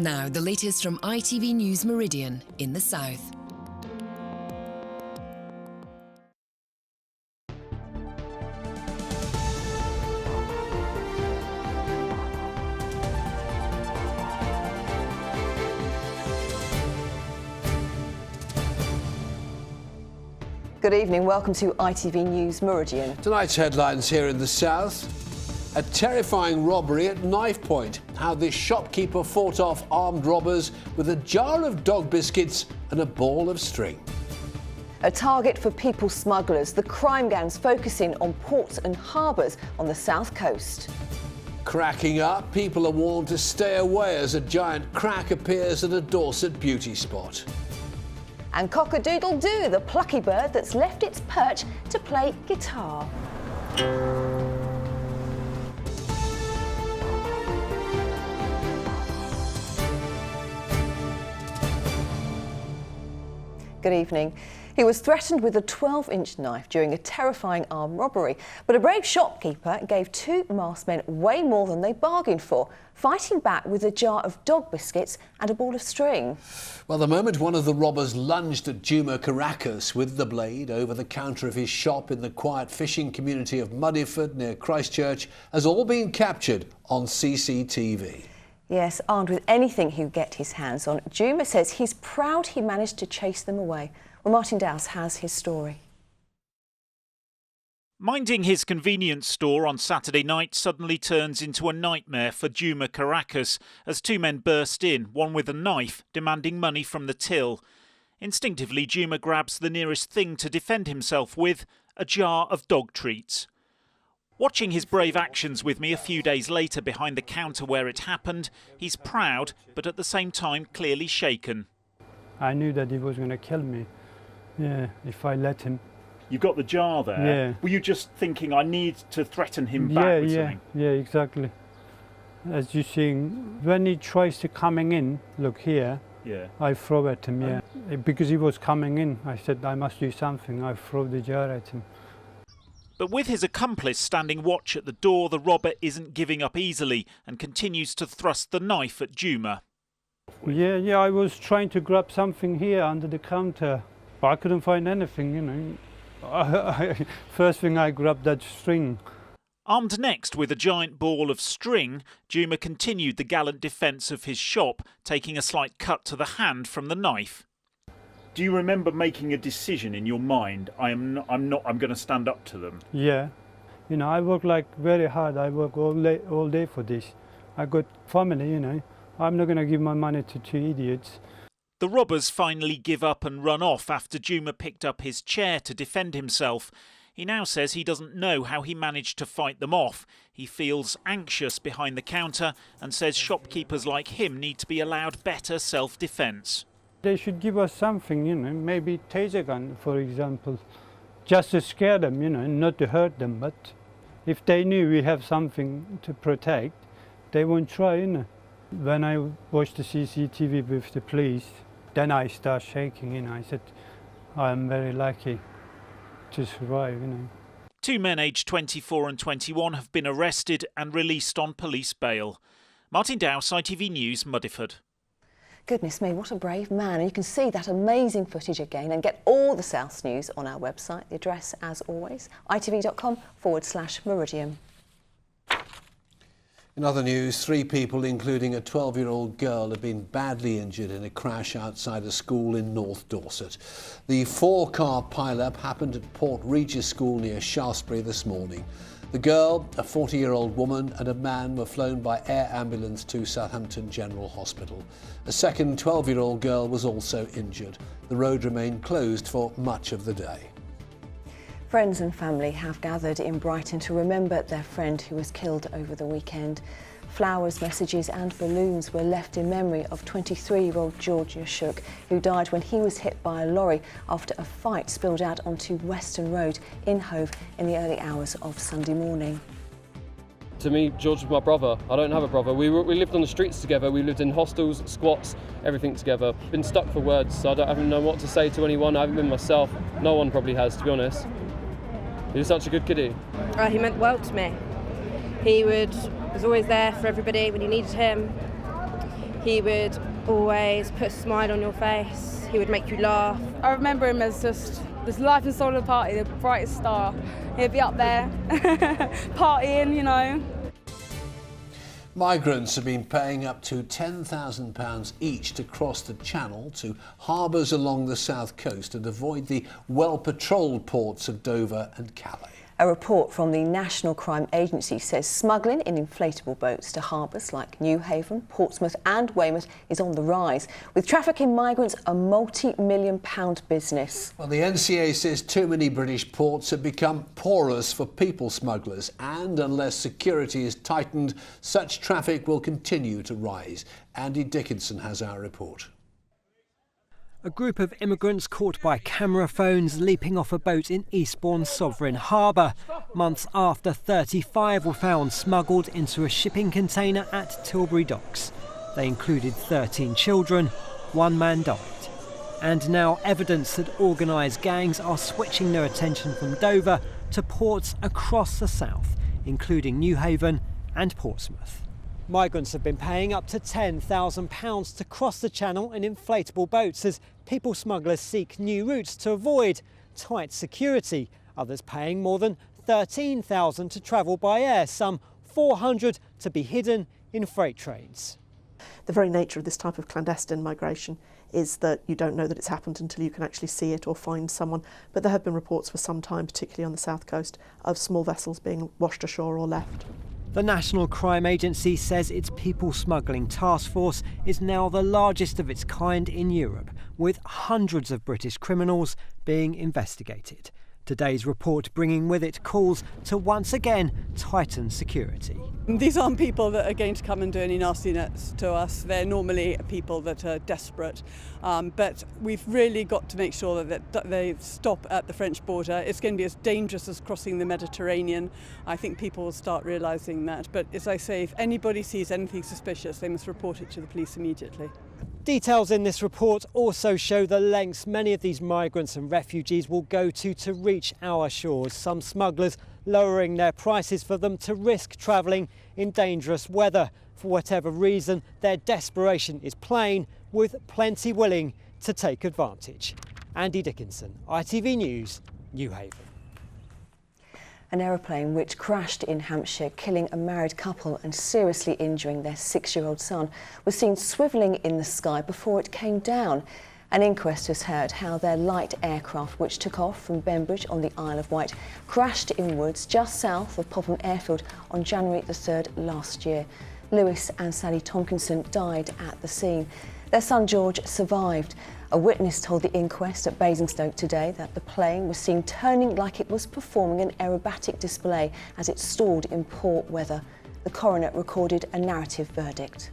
Now, the latest from ITV News Meridian in the south. Good evening, welcome to ITV News Meridian. Tonight's headlines here in the south. A terrifying robbery at knife point. How this shopkeeper fought off armed robbers with a jar of dog biscuits and a ball of string. A target for people smugglers. The crime gangs focusing on ports and harbours on the south coast. Cracking up, people are warned to stay away as a giant crack appears at a Dorset beauty spot. And cock-a-doodle-doo, the plucky bird that's left its perch to play guitar. Good evening. He was threatened with a 12-inch knife during a terrifying armed robbery, but a brave shopkeeper gave two masked men way more than they bargained for, fighting back with a jar of dog biscuits and a ball of string. Well, the moment one of the robbers lunged at Juma Caracas with the blade over the counter of his shop in the quiet fishing community of Muddyford near Christchurch has all been captured on CCTV. Yes, armed with anything he'll get his hands on, Juma says he's proud he managed to chase them away. Well, Martin Dowse has his story. Minding his convenience store on Saturday night suddenly turns into a nightmare for Juma Caracas as two men burst in, one with a knife, demanding money from the till. Instinctively, Juma grabs the nearest thing to defend himself with, a jar of dog treats. Watching his brave actions with me a few days later behind the counter where it happened, he's proud, but at the same time clearly shaken. I knew that he was going to kill me, if I let him. You got the jar there? Yeah. Were you just thinking, I need to threaten him back with something? Yeah, exactly. As you see, when he tries to coming in, look here, I throw at him, Because he was coming in, I said, I must do something. I throw the jar at him. But with his accomplice standing watch at the door, the robber isn't giving up easily and continues to thrust the knife at Juma. Yeah, I was trying to grab something here under the counter, but I couldn't find anything, you know. First thing I grabbed that string. Armed next with a giant ball of string, Juma continued the gallant defence of his shop, taking a slight cut to the hand from the knife. Do you remember making a decision in your mind? I'm going to stand up to them. Yeah, you know, I work like very hard. I work all day for this. I got family, you know. I'm not going to give my money to two idiots. The robbers finally give up and run off after Juma picked up his chair to defend himself. He now says he doesn't know how he managed to fight them off. He feels anxious behind the counter and says shopkeepers like him need to be allowed better self-defence. They should give us something, you know, maybe taser gun, for example, just to scare them, you know, not to hurt them. But if they knew we have something to protect, they won't try, you know. When I watched the CCTV with the police, then I start shaking, you know. I said, I'm very lucky to survive, you know. Two men aged 24 and 21 have been arrested and released on police bail. Martin Dowse, ITV News, Muddyford. Goodness me, what a brave man. And you can see that amazing footage again and get all the South's news on our website. The address, as always, itv.com/Meridian. In other news, 3 people, including a 12-year-old girl, have been badly injured in a crash outside a school in North Dorset. The 4-car pile-up happened at Port Regis School near Shaftesbury this morning. The girl, a 40-year-old woman and a man were flown by air ambulance to Southampton General Hospital. A second 12-year-old girl was also injured. The road remained closed for much of the day. Friends and family have gathered in Brighton to remember their friend who was killed over the weekend. Flowers, messages and balloons were left in memory of 23-year-old George Yashuk, who died when he was hit by a lorry after a fight spilled out onto Western Road in Hove in the early hours of Sunday morning. To me, George was my brother. I don't have a brother. We lived on the streets together. We lived in hostels, squats, everything together. Been stuck for words, so I haven't know what to say to anyone. I haven't been myself. No one probably has, to be honest. He was such a good kiddie. He meant the world to me. He was always there for everybody when you needed him. He would always put a smile on your face. He would make you laugh. I remember him as just this life and soul of the party, the brightest star. He'd be up there partying, you know. Migrants have been paying up to £10,000 each to cross the Channel to harbours along the south coast and avoid the well-patrolled ports of Dover and Calais. A report from the National Crime Agency says smuggling in inflatable boats to harbours like Newhaven, Portsmouth and Weymouth is on the rise, with trafficking migrants a multi-million-pound business. Well, the NCA says too many British ports have become porous for people smugglers, and unless security is tightened, such traffic will continue to rise. Andy Dickinson has our report. A group of immigrants caught by camera phones leaping off a boat in Eastbourne's Sovereign Harbour, months after 35 were found smuggled into a shipping container at Tilbury Docks. They included 13 children, one man died. And now evidence that organised gangs are switching their attention from Dover to ports across the south, including Newhaven and Portsmouth. Migrants have been paying up to £10,000 to cross the Channel in inflatable boats as people smugglers seek new routes to avoid tight security. Others paying more than £13,000 to travel by air, some £400 to be hidden in freight trains. The very nature of this type of clandestine migration is that you don't know that it's happened until you can actually see it or find someone. But there have been reports for some time, particularly on the south coast, of small vessels being washed ashore or left. The National Crime Agency says its people smuggling task force is now the largest of its kind in Europe, with hundreds of British criminals being investigated. Today's report bringing with it calls to once again tighten security. These aren't people that are going to come and do any nastiness to us. They're normally people that are desperate. But we've really got to make sure that they stop at the French border. It's going to be as dangerous as crossing the Mediterranean. I think people will start realising that. But as I say, if anybody sees anything suspicious, they must report it to the police immediately. Details in this report also show the lengths many of these migrants and refugees will go to reach our shores. Some smugglers lowering their prices for them to risk travelling in dangerous weather. For whatever reason, their desperation is plain, with plenty willing to take advantage. Andy Dickinson, ITV News, Newhaven. An aeroplane which crashed in Hampshire, killing a married couple and seriously injuring their 6-year-old son, was seen swivelling in the sky before it came down. An inquest has heard how their light aircraft, which took off from Bembridge on the Isle of Wight, crashed in woods just south of Popham Airfield on January the 3rd last year. Lewis and Sally Tompkinson died at the scene. Their son George survived. A witness told the inquest at Basingstoke today that the plane was seen turning like it was performing an aerobatic display as it stalled in poor weather. The coroner recorded a narrative verdict.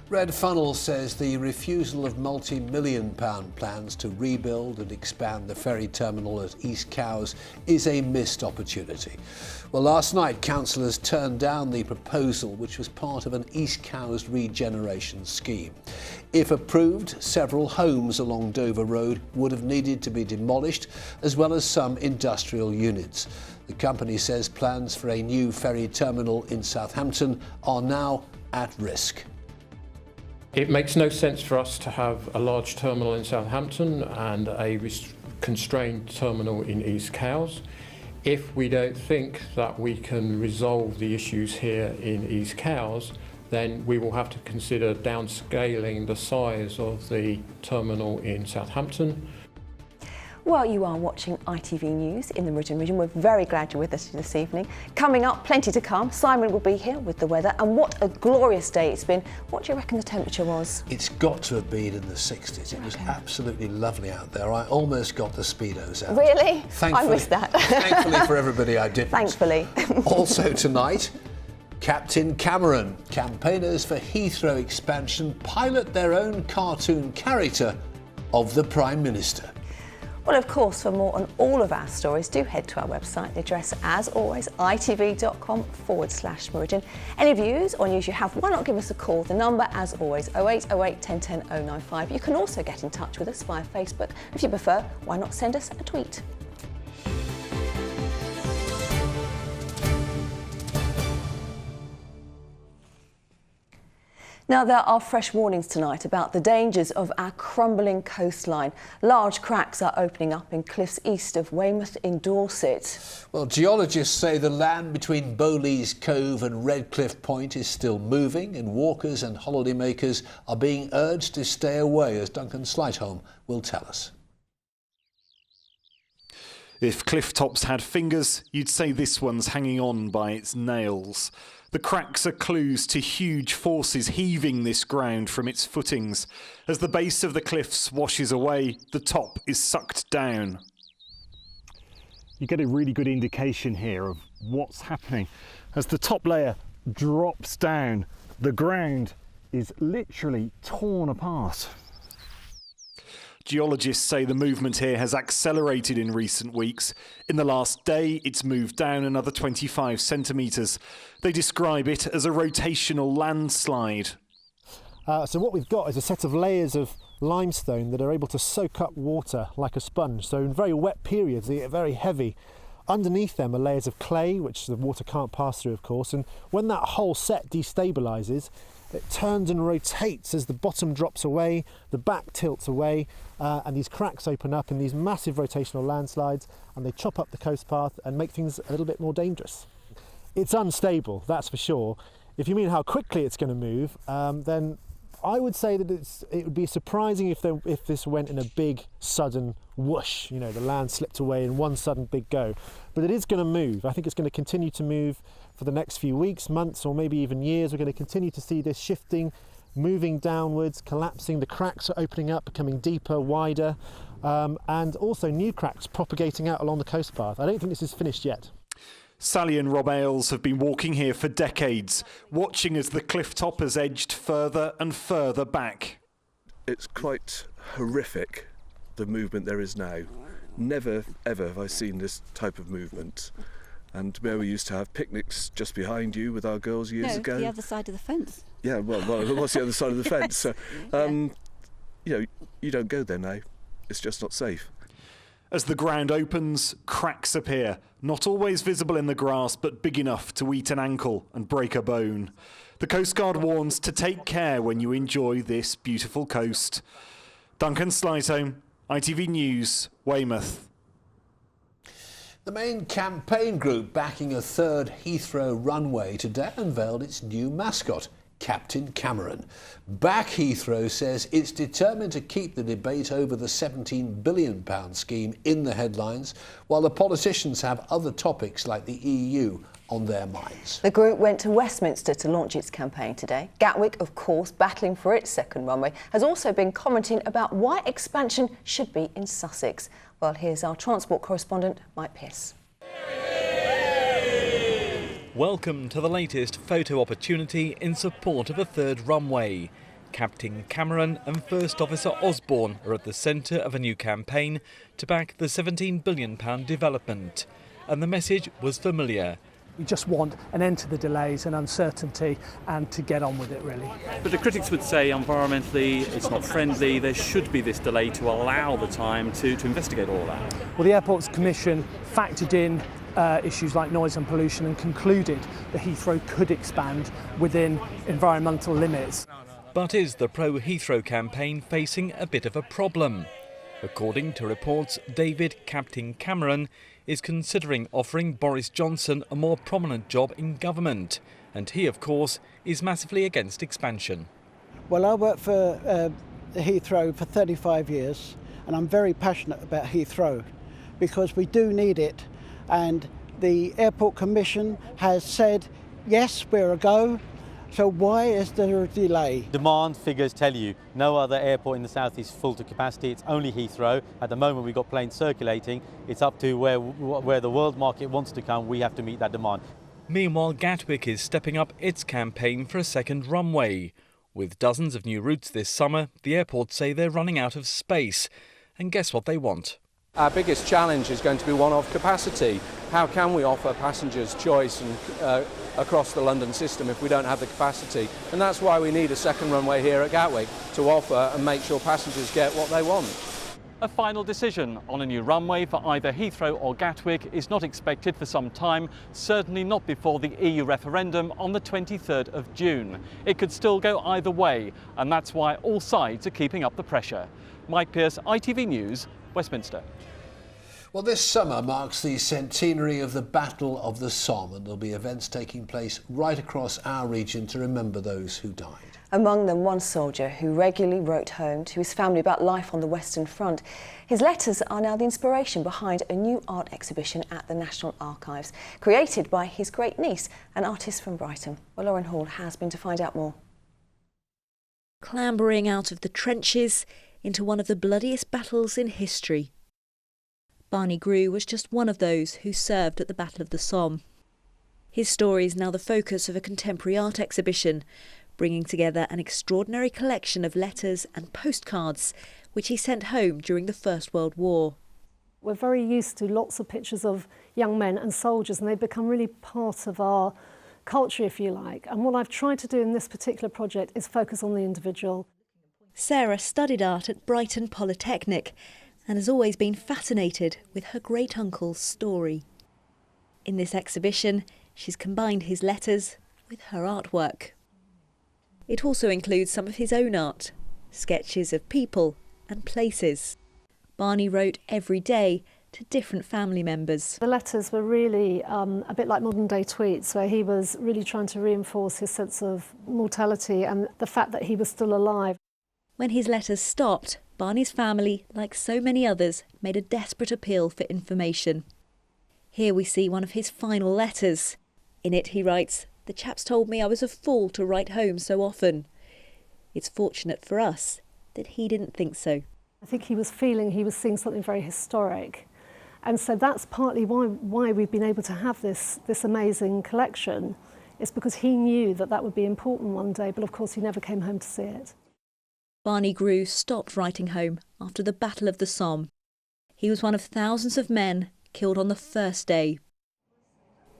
Red Funnel says the refusal of multi-million-pound plans to rebuild and expand the ferry terminal at East Cowes is a missed opportunity. Well, last night, councillors turned down the proposal, which was part of an East Cowes regeneration scheme. If approved, several homes along Dover Road would have needed to be demolished, as well as some industrial units. The company says plans for a new ferry terminal in Southampton are now at risk. It makes no sense for us to have a large terminal in Southampton and a constrained terminal in East Cowes. If we don't think that we can resolve the issues here in East Cowes, then we will have to consider downscaling the size of the terminal in Southampton. Well, you are watching ITV News in the Meridian region. We're very glad you're with us this evening. Coming up, plenty to come. Simon will be here with the weather, and what a glorious day it's been. What do you reckon the temperature was? It's got to have been in the 60s. It was absolutely lovely out there. I almost got the Speedos out. Really? Thankfully, I missed that. Thankfully for everybody, I didn't. Thankfully. Also tonight, Captain Cameron. Campaigners for Heathrow expansion pilot their own cartoon character of the Prime Minister. Well, of course, for more on all of our stories, do head to our website. The address, as always, itv.com/Meridian. Any views or news you have, why not give us a call? The number, as always, 0808 1010 095. You can also get in touch with us via Facebook. If you prefer, why not send us a tweet? Now, there are fresh warnings tonight about the dangers of our crumbling coastline. Large cracks are opening up in cliffs east of Weymouth in Dorset. Well, geologists say the land between Bowleys Cove and Redcliffe Point is still moving, and walkers and holidaymakers are being urged to stay away, as Duncan Slightholme will tell us. If cliff tops had fingers, you'd say this one's hanging on by its nails. The cracks are clues to huge forces heaving this ground from its footings. As the base of the cliffs washes away, the top is sucked down. You get a really good indication here of what's happening. As the top layer drops down, the ground is literally torn apart. Geologists say the movement here has accelerated in recent weeks. In the last day, it's moved down another 25 centimetres. They describe it as a rotational landslide. So what we've got is a set of layers of limestone that are able to soak up water like a sponge. So in very wet periods, they get very heavy. Underneath them are layers of clay, which the water can't pass through, of course. And when that whole set destabilises, it turns and rotates as the bottom drops away, the back tilts away, and these cracks open up in these massive rotational landslides, and they chop up the coast path and make things a little bit more dangerous. It's unstable, that's for sure. If you mean how quickly it's going to move, then I would say that it would be surprising if this went in a big sudden whoosh. You know, the land slipped away in one sudden big go. But it is going to move. I think it's going to continue to move for the next few weeks, months, or maybe even years. We're going to continue to see this shifting, moving downwards, collapsing. The cracks are opening up, becoming deeper, wider, and also new cracks propagating out along the coast path. I don't think this is finished yet. Sally and Rob Ailes have been walking here for decades, watching as the cliff top has edged further and further back. It's quite horrific, the movement there is now. Never, ever have I seen this type of movement. And where we used to have picnics just behind you with our girls years ago. The other side of the fence. Yeah, well, what's the other side of the fence? So, you know, you don't go there now. It's just not safe. As the ground opens, cracks appear, not always visible in the grass, but big enough to eat an ankle and break a bone. The Coast Guard warns to take care when you enjoy this beautiful coast. Duncan Slightholme, ITV News, Weymouth. The main campaign group backing a third Heathrow runway today unveiled its new mascot, Captain Cameron. Back Heathrow says it's determined to keep the debate over the £17 billion scheme in the headlines, while the politicians have other topics like the EU on their minds. The group went to Westminster to launch its campaign today. Gatwick, of course, battling for its second runway, has also been commenting about why expansion should be in Sussex. Well, here's our transport correspondent, Mike Pearce. Welcome to the latest photo opportunity in support of a third runway. Captain Cameron and First Officer Osborne are at the centre of a new campaign to back the £17 billion development. And the message was familiar. We just want an end to the delays and uncertainty and to get on with it, really. But the critics would say environmentally it's not friendly. There should be this delay to allow the time to investigate all that. Well, the Airports Commission factored in issues like noise and pollution and concluded that Heathrow could expand within environmental limits. But is the pro-Heathrow campaign facing a bit of a problem? According to reports, David Captain Cameron is considering offering Boris Johnson a more prominent job in government. And he, of course, is massively against expansion. Well, I worked for Heathrow for 35 years, and I'm very passionate about Heathrow because we do need it. And the Airport Commission has said, yes, we're a go. So why is there a delay? Demand figures tell you no other airport in the south is full to capacity. It's only Heathrow. At the moment we've got planes circulating. It's up to where the world market wants to come. We have to meet that demand. Meanwhile, Gatwick is stepping up its campaign for a second runway. With dozens of new routes this summer, the airports say they're running out of space. And guess what they want? Our biggest challenge is going to be one of capacity. How can we offer passengers choice and across the London system if we don't have the capacity? And that's why we need a second runway here at Gatwick to offer and make sure passengers get what they want. A final decision on a new runway for either Heathrow or Gatwick is not expected for some time, certainly not before the EU referendum on the 23rd of June. It could still go either way, and that's why all sides are keeping up the pressure. Mike Pearce, ITV News, Westminster. Well, this summer marks the centenary of the Battle of the Somme, and there'll be events taking place right across our region to remember those who died. Among them, one soldier who regularly wrote home to his family about life on the Western Front. His letters are now the inspiration behind a new art exhibition at the National Archives, created by his great niece, an artist from Brighton. Well, Lauren Hall has been to find out more. Clambering out of the trenches into one of the bloodiest battles in history. Barney Grew was just one of those who served at the Battle of the Somme. His story is now the focus of a contemporary art exhibition, bringing together an extraordinary collection of letters and postcards which he sent home during the First World War. We're very used to lots of pictures of young men and soldiers, and they've become really part of our culture, if you like. And what I've tried to do in this particular project is focus on the individual. Sarah studied art at Brighton Polytechnic and has always been fascinated with her great-uncle's story. In this exhibition, she's combined his letters with her artwork. It also includes some of his own art, sketches of people and places. Barney wrote every day to different family members. The letters were really a bit like modern-day tweets, where he was really trying to reinforce his sense of mortality and the fact that he was still alive. When his letters stopped, Barney's family, like so many others, made a desperate appeal for information. Here we see one of his final letters. In it he writes, "The chaps told me I was a fool to write home so often. It's fortunate for us that he didn't think so." I think he was seeing something very historic. And so that's partly why we've been able to have this amazing collection. It's because he knew that that would be important one day, but of course he never came home to see it. Barney Grew stopped writing home after the Battle of the Somme. He was one of thousands of men killed on the first day.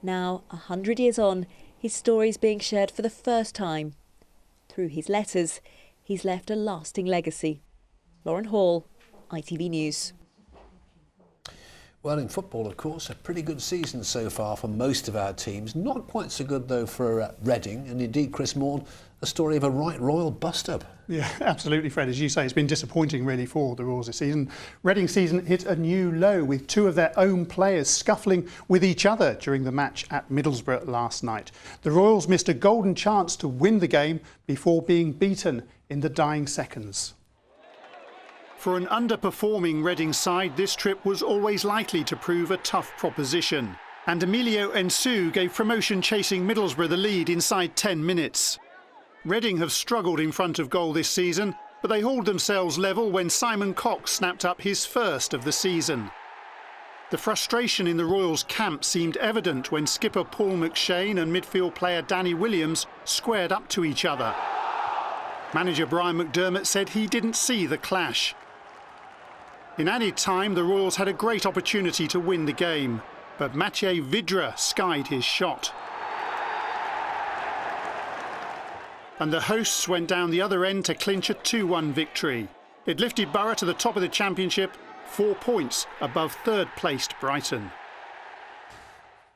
Now, 100 years on, his story is being shared for the first time. Through his letters, he's left a lasting legacy. Lauren Hall, ITV News. Well, in football, of course, a pretty good season so far for most of our teams. Not quite so good, though, for Reading. And indeed, Chris Maud, a story of a right royal bust-up. Yeah, absolutely, Fred. As you say, it's been disappointing, really, for the Royals this season. Reading season hit a new low with two of their own players scuffling with each other during the match at Middlesbrough last night. The Royals missed a golden chance to win the game before being beaten in the dying seconds. For an underperforming Reading side, this trip was always likely to prove a tough proposition. And Emilio Ensu gave promotion-chasing Middlesbrough the lead inside 10 minutes. Reading have struggled in front of goal this season, but they hauled themselves level when Simon Cox snapped up his first of the season. The frustration in the Royals' camp seemed evident when skipper Paul McShane and midfield player Danny Williams squared up to each other. Manager Brian McDermott said he didn't see the clash. In added time, the Royals had a great opportunity to win the game, but Mathieu Vidra skied his shot. And the hosts went down the other end to clinch a 2-1 victory. It lifted Borough to the top of the Championship, 4 points above third-placed Brighton.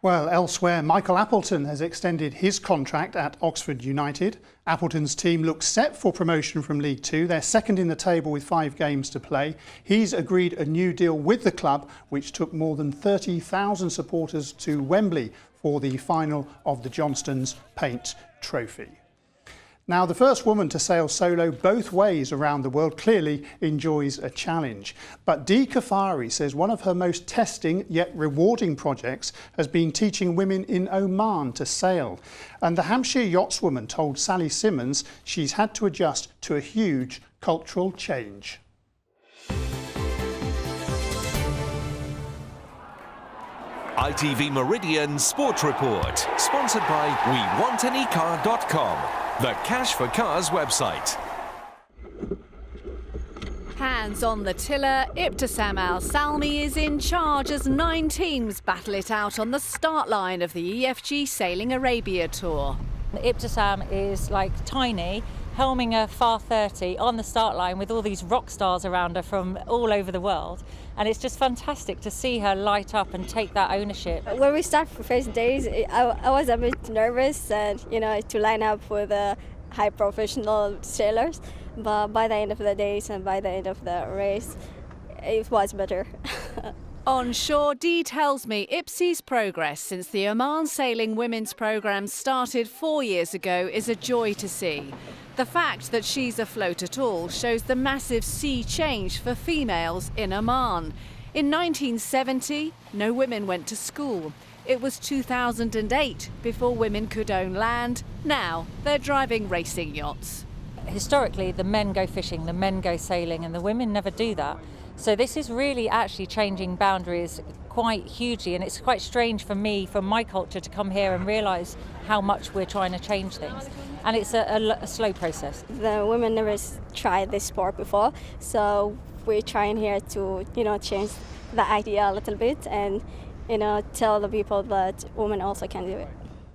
Well, elsewhere, Michael Appleton has extended his contract at Oxford United. Appleton's team looks set for promotion from League Two. They're second in the table with 5 games to play. He's agreed a new deal with the club, which took more than 30,000 supporters to Wembley for the final of the Johnstone's Paint Trophy. Now, the first woman to sail solo both ways around the world clearly enjoys a challenge. But Dee Kafari says one of her most testing yet rewarding projects has been teaching women in Oman to sail. And the Hampshire yachtswoman told Sally Simmons she's had to adjust to a huge cultural change. ITV Meridian Sports Report, sponsored by WeWantAnyCar.com, the Cash for Cars website. Hands on the tiller, Ibtisam Al Salmi is in charge as 9 teams battle it out on the start line of the EFG Sailing Arabia Tour. Ibtisam is like tiny, helming a Far 30 on the start line with all these rock stars around her from all over the world. And it's just fantastic to see her light up and take that ownership. When we start for first days, I was a bit nervous and, to line up with high professional sailors. But by the end of the days and by the end of the race, it was better. On shore, Dee tells me Ipsy's progress since the Oman Sailing Women's Programme started 4 years ago is a joy to see. The fact that she's afloat at all shows the massive sea change for females in Oman. In 1970, no women went to school. It was 2008 before women could own land. Now they're driving racing yachts. Historically, the men go fishing, the men go sailing, and the women never do that. So this is really actually changing boundaries quite hugely, and it's quite strange for me, from my culture, to come here and realise how much we're trying to change things. And it's a slow process. The women never tried this sport before, so we're trying here to, change the idea a little bit and, tell the people that women also can do it.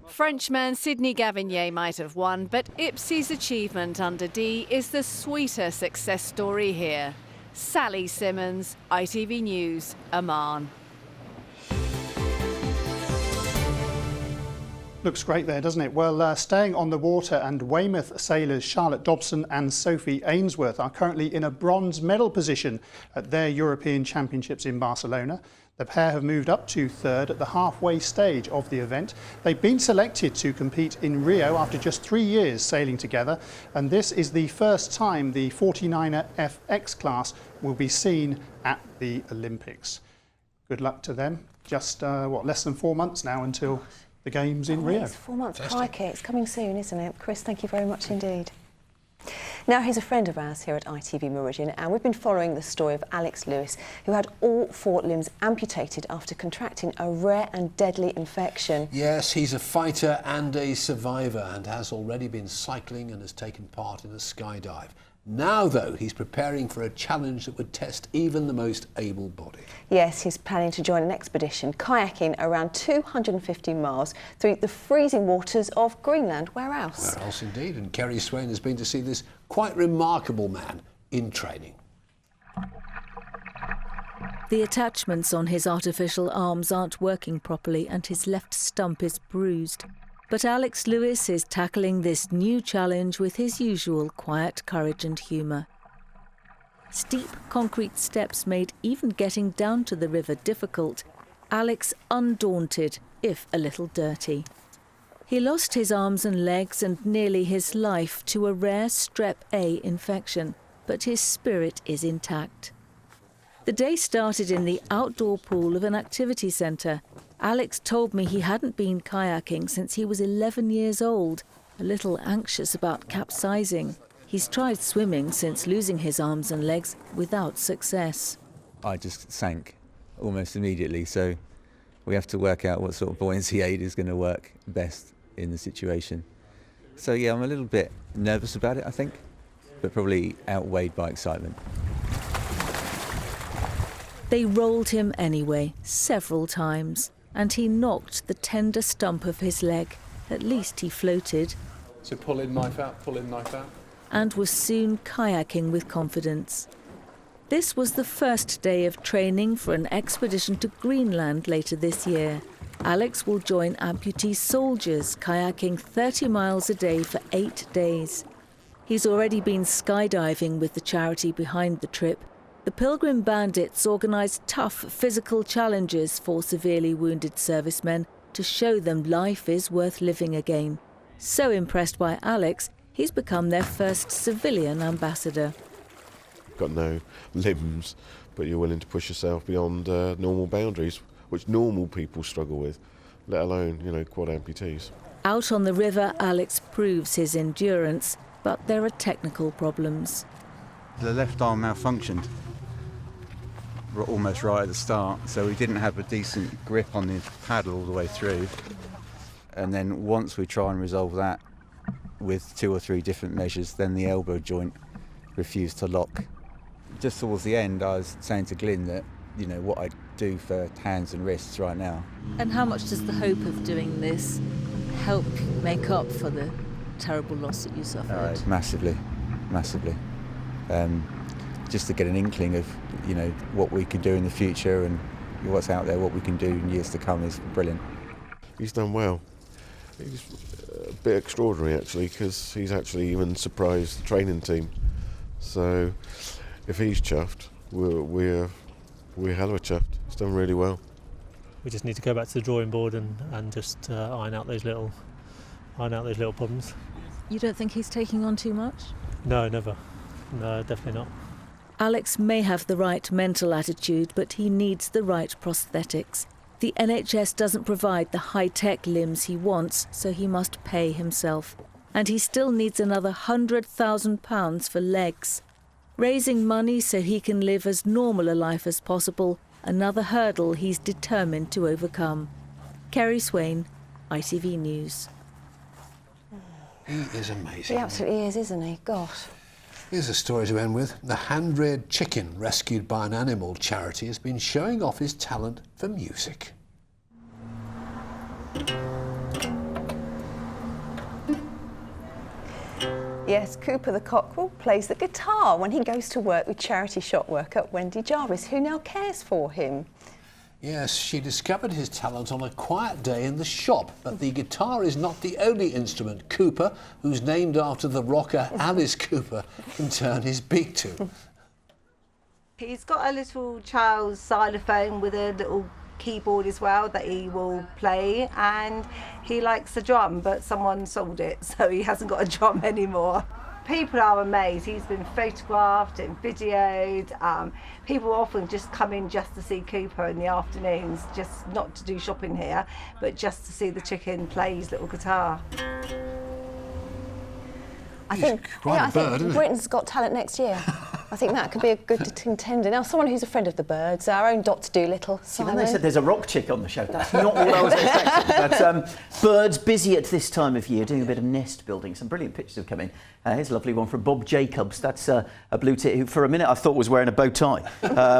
Frenchman Sydney Gavinier might have won, but Ipsy's achievement under Dee is the sweeter success story here. Sally Simmons, ITV News, Oman. Looks great there, doesn't it? Well, staying on the water, and Weymouth sailors Charlotte Dobson and Sophie Ainsworth are currently in a bronze medal position at their European Championships in Barcelona. The pair have moved up to third at the halfway stage of the event. They've been selected to compete in Rio after just 3 years sailing together, and this is the first time the 49er FX class will be seen at the Olympics. Good luck to them. Just, less than 4 months now until the Games in Rio. It's 4 months, crikey. It's coming soon, isn't it? Chris, thank you very much indeed. Now, he's a friend of ours here at ITV Meridian, and we've been following the story of Alex Lewis, who had all 4 limbs amputated after contracting a rare and deadly infection. Yes, he's a fighter and a survivor, and has already been cycling and has taken part in a skydive. Now, though, he's preparing for a challenge that would test even the most able-bodied. Yes, he's planning to join an expedition kayaking around 250 miles through the freezing waters of Greenland. Where else? Where else, indeed. And Kerry Swain has been to see this quite remarkable man in training. The attachments on his artificial arms aren't working properly and his left stump is bruised. But Alex Lewis is tackling this new challenge with his usual quiet courage and humour. Steep concrete steps made even getting down to the river difficult. Alex undaunted, if a little dirty. He lost his arms and legs and nearly his life to a rare Strep A infection, but his spirit is intact. The day started in the outdoor pool of an activity centre. Alex told me he hadn't been kayaking since he was 11 years old, a little anxious about capsizing. He's tried swimming since losing his arms and legs without success. I just sank almost immediately, so we have to work out what sort of buoyancy aid is going to work best in the situation. So yeah, I'm a little bit nervous about it, I think, but probably outweighed by excitement. They rolled him anyway, several times, and he knocked the tender stump of his leg. At least he floated. So pull in, knife out, pull in, knife out. And was soon kayaking with confidence. This was the first day of training for an expedition to Greenland later this year. Alex will join amputee soldiers kayaking 30 miles a day for 8 days. He's already been skydiving with the charity behind the trip. The Pilgrim Bandits organise tough physical challenges for severely wounded servicemen to show them life is worth living again. So impressed by Alex, he's become their first civilian ambassador. Got no limbs, but you're willing to push yourself beyond normal boundaries, which normal people struggle with, let alone, quad amputees. Out on the river, Alex proves his endurance, but there are technical problems. The left arm malfunctioned almost right at the start, so we didn't have a decent grip on the paddle all the way through. And then once we try and resolve that with 2 or 3 different measures, then the elbow joint refused to lock. Just towards the end, I was saying to Glyn that, what I do for hands and wrists right now. And how much does the hope of doing this help make up for the terrible loss that you suffered? Massively. Just to get an inkling of, what we could do in the future and what's out there, what we can do in years to come is brilliant. He's done well. He's a bit extraordinary actually, because he's actually even surprised the training team. So if he's chuffed, we're hell of a chuffed. He's done really well. We just need to go back to the drawing board and just iron out those little problems. You don't think he's taking on too much? No, never. No, definitely not. Alex may have the right mental attitude, but he needs the right prosthetics. The NHS doesn't provide the high-tech limbs he wants, so he must pay himself. And he still needs another £100,000 for legs. Raising money so he can live as normal a life as possible, another hurdle he's determined to overcome. Kerry Swain, ITV News. He is amazing. He absolutely is, isn't he? Gosh. Here's a story to end with. The hand-reared chicken rescued by an animal charity has been showing off his talent for music. Yes, Cooper the cockerel plays the guitar when he goes to work with charity shop worker Wendy Jarvis, who now cares for him. Yes, she discovered his talent on a quiet day in the shop, but the guitar is not the only instrument Cooper, who's named after the rocker Alice Cooper, can turn his beak to. He's got a little child's xylophone with a little keyboard as well that he will play, and he likes the drum, but someone sold it, so he hasn't got a drum anymore. People are amazed. He's been photographed and videoed. People often just come in just to see Cooper in the afternoons, just not to do shopping here, but just to see the chicken play his little guitar. I think Britain's Got Talent next year. I think that could be a good contender. Now, someone who's a friend of the birds, our own Dr. Dolittle, Simon. When they said there's a rock chick on the show, that's not what I was expecting. But birds busy at this time of year doing a bit of nest building. Some brilliant pictures have come in. Here's a lovely one from Bob Jacobs. That's a blue tit who, for a minute, I thought was wearing a bow tie.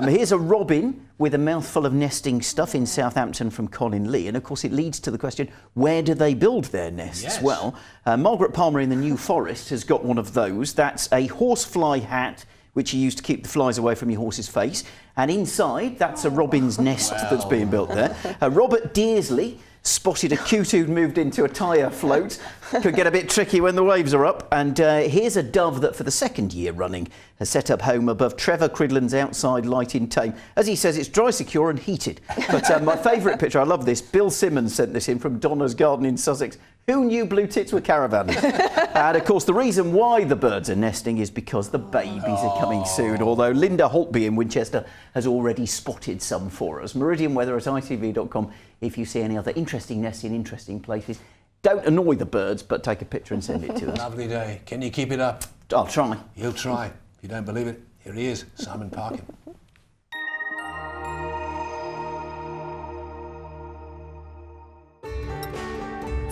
Here's a robin with a mouthful of nesting stuff in Southampton from Colin Lee. And, of course, it leads to the question, where do they build their nests? Yes. Well, Margaret Palmer in the New Forest has got one of those. That's a horsefly hat, which you use to keep the flies away from your horse's face. And inside, that's a robin's nest that's being built there. Robert Dearsley spotted a coot who'd moved into a tyre float. Could get a bit tricky when the waves are up. And here's a dove that, for the second year running, has set up home above Trevor Cridland's outside light in Tame. As he says, it's dry, secure and heated. But my favourite picture, I love this, Bill Simmons sent this in from Donna's Garden in Sussex. Who knew blue tits were caravans? And, of course, the reason why the birds are nesting is because the babies are coming soon, although Linda Holtby in Winchester has already spotted some for us. Meridian weather at ITV.com if you see any other interesting nests in interesting places. Don't annoy the birds, but take a picture and send it to us. Lovely day. Can you keep it up? I'll try. You'll try. If you don't believe it, here he is, Simon Parkin.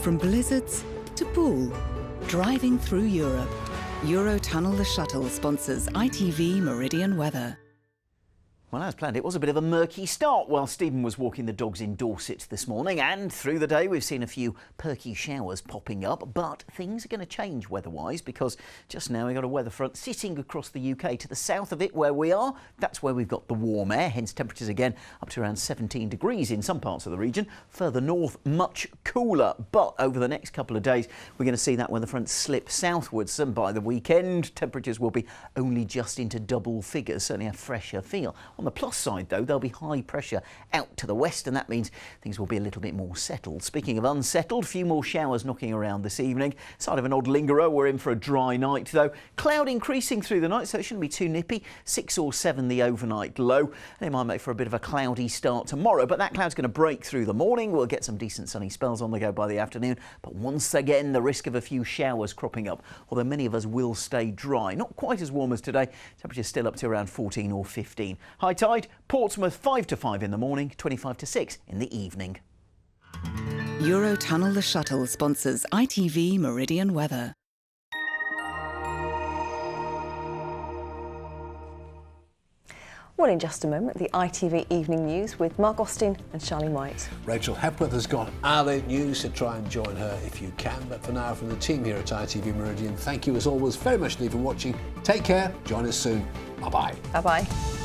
From blizzards to pool, driving through Europe. Eurotunnel the Shuttle sponsors ITV Meridian weather. Well, as planned, it was a bit of a murky start while Stephen was walking the dogs in Dorset this morning, and through the day we've seen a few perky showers popping up, but things are going to change weather-wise because just now we've got a weather front sitting across the UK. To the south of it where we are, that's where we've got the warm air, hence temperatures again up to around 17 degrees in some parts of the region. Further north, much cooler, but over the next couple of days we're going to see that weather front slip southwards, and by the weekend temperatures will be only just into double figures, certainly a fresher feel. On the plus side, though, there'll be high pressure out to the west, and that means things will be a little bit more settled. Speaking of unsettled, a few more showers knocking around this evening. Side of an odd lingerer. We're in for a dry night, though. Cloud increasing through the night, so it shouldn't be too nippy. 6 or 7 the overnight low. And it might make for a bit of a cloudy start tomorrow, but that cloud's going to break through the morning. We'll get some decent sunny spells on the go by the afternoon, but once again, the risk of a few showers cropping up, although many of us will stay dry. Not quite as warm as today. Temperatures still up to around 14 or 15. High tide, Portsmouth 5 to 5 in the morning, 25 to 6 in the evening. Eurotunnel the Shuttle sponsors ITV Meridian weather. Well, in just a moment, the ITV Evening News with Mark Austin and Charlene White. Rachel Hepworth has got our late news, so try and join her if you can. But for now, from the team here at ITV Meridian, thank you as always very much indeed for watching. Take care, join us soon. Bye-bye. Bye-bye.